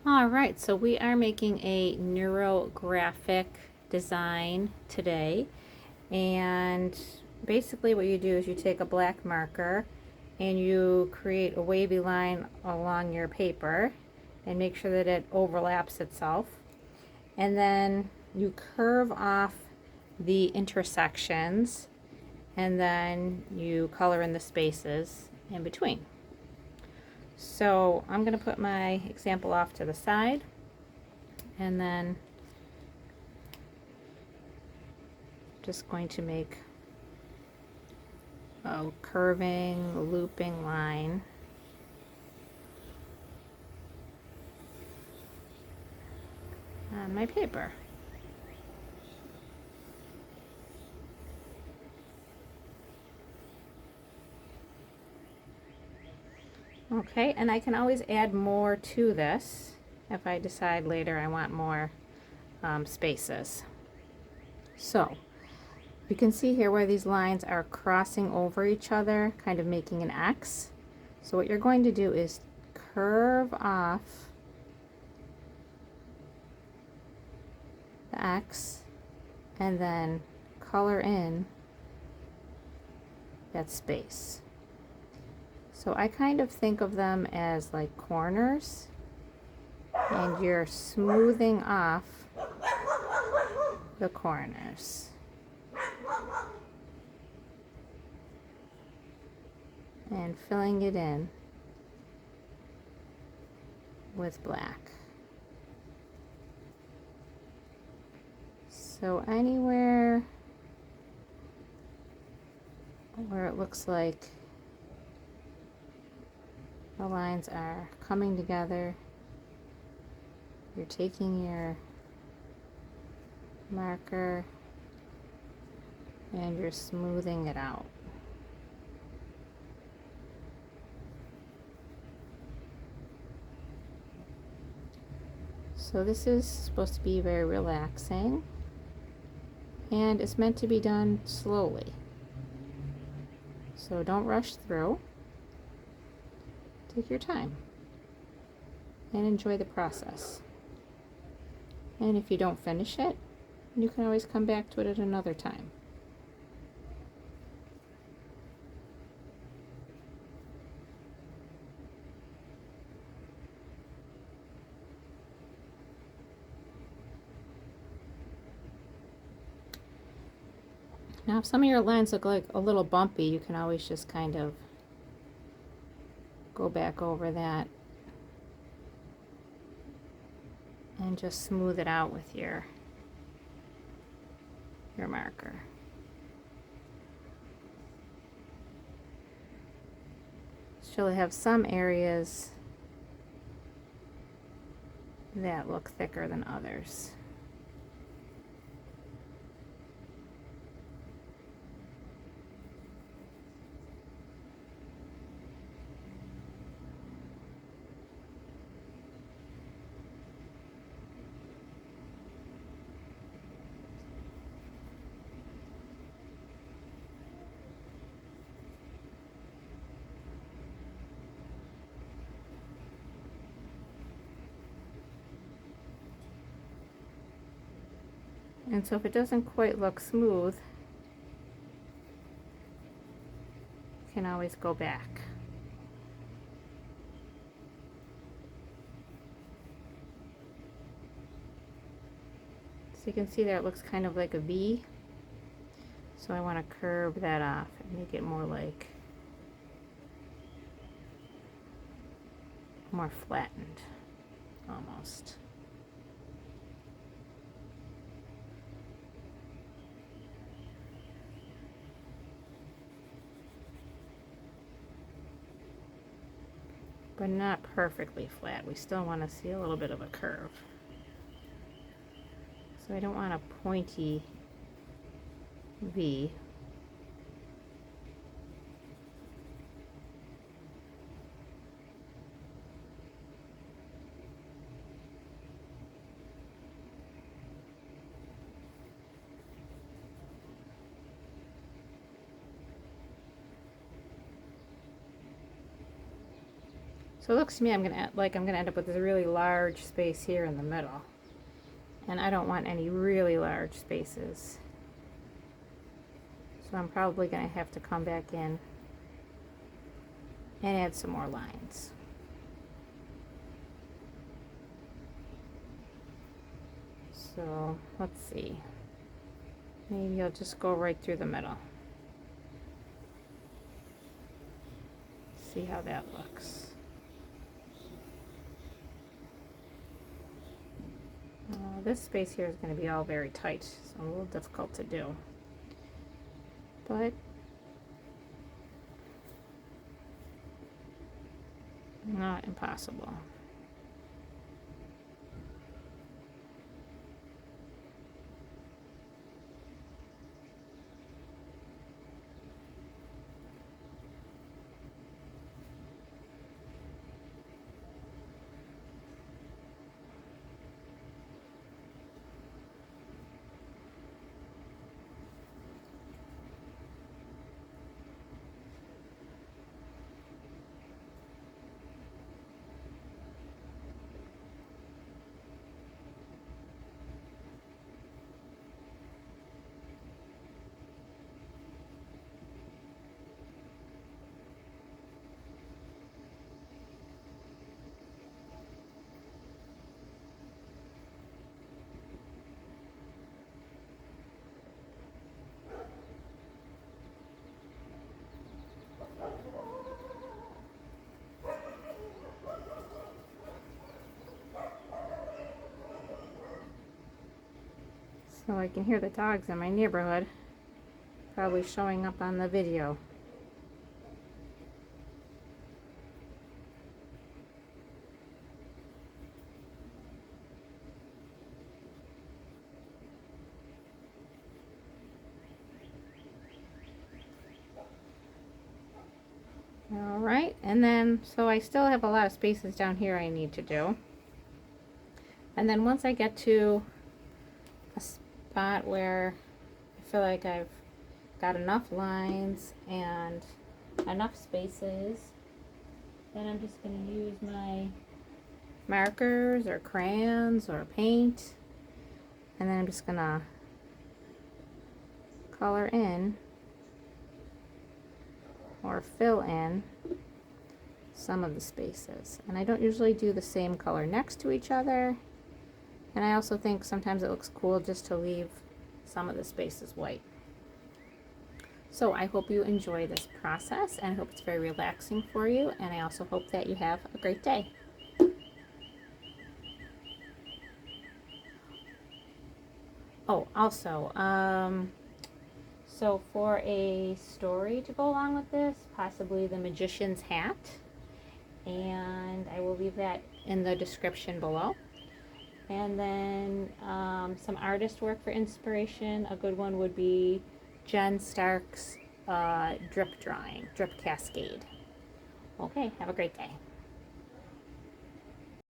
All right, so we are making a neurographic design today. And basically what you do is you take a black marker and you create a wavy line along your paper and make sure that it overlaps itself. And then you curve off the intersections and then you color in the spaces in between. So I'm going to put my example off to the side and then just going to make a curving, looping line. On my paper. Okay, and I can always add more to this if I decide later I want more spaces. So you can see here where these lines are crossing over each other, kind of making an X. So what you're going to do is curve off the X and then color in that space. So I kind of think of them as like corners, and you're smoothing off the corners. And filling it in with black. So anywhere where it looks like the lines are coming together, you're taking your marker and you're smoothing it out. So this is supposed to be very relaxing, and it's meant to be done slowly. So don't rush through. Take your time and enjoy the process. And if you don't finish it, you can always come back to it at another time. Now, if some of your lines look like a little bumpy, you can always just kind of go back over that and just smooth it out with your marker. So you'll have some areas that look thicker than others. And so if it doesn't quite look smooth, you can always go back. So you can see there it looks kind of like a V. So I want to curve that off and make it more like, more flattened almost. But not perfectly flat. We still want to see a little bit of a curve. So I don't want a pointy V. So it looks to me I'm gonna end up with this really large space here in the middle. And I don't want any really large spaces. So I'm probably gonna have to come back in and add some more lines. So let's see. Maybe I'll just go right through the middle. See how that looks. This space here is going to be all very tight, so a little difficult to do. But not impossible. So I can hear the dogs in my neighborhood, probably showing up on the video. All right, and then, so I still have a lot of spaces down here I need to do. And then once I get to a spot where I feel like I've got enough lines and enough spaces, then I'm just going to use my markers or crayons or paint, and then I'm just going to color in or fill in some of the spaces. And I don't usually do the same color next to each other, and I also think sometimes it looks cool just to leave some of the spaces white. So I hope you enjoy this process, and I hope it's very relaxing for you, and I also hope that you have a great day. Oh, also, so for a story to go along with this, possibly the magician's hat, and I will leave that in the description below. And then some artist work for inspiration. A good one would be Jen Stark's drip drawing, drip cascade. Okay, have a great day.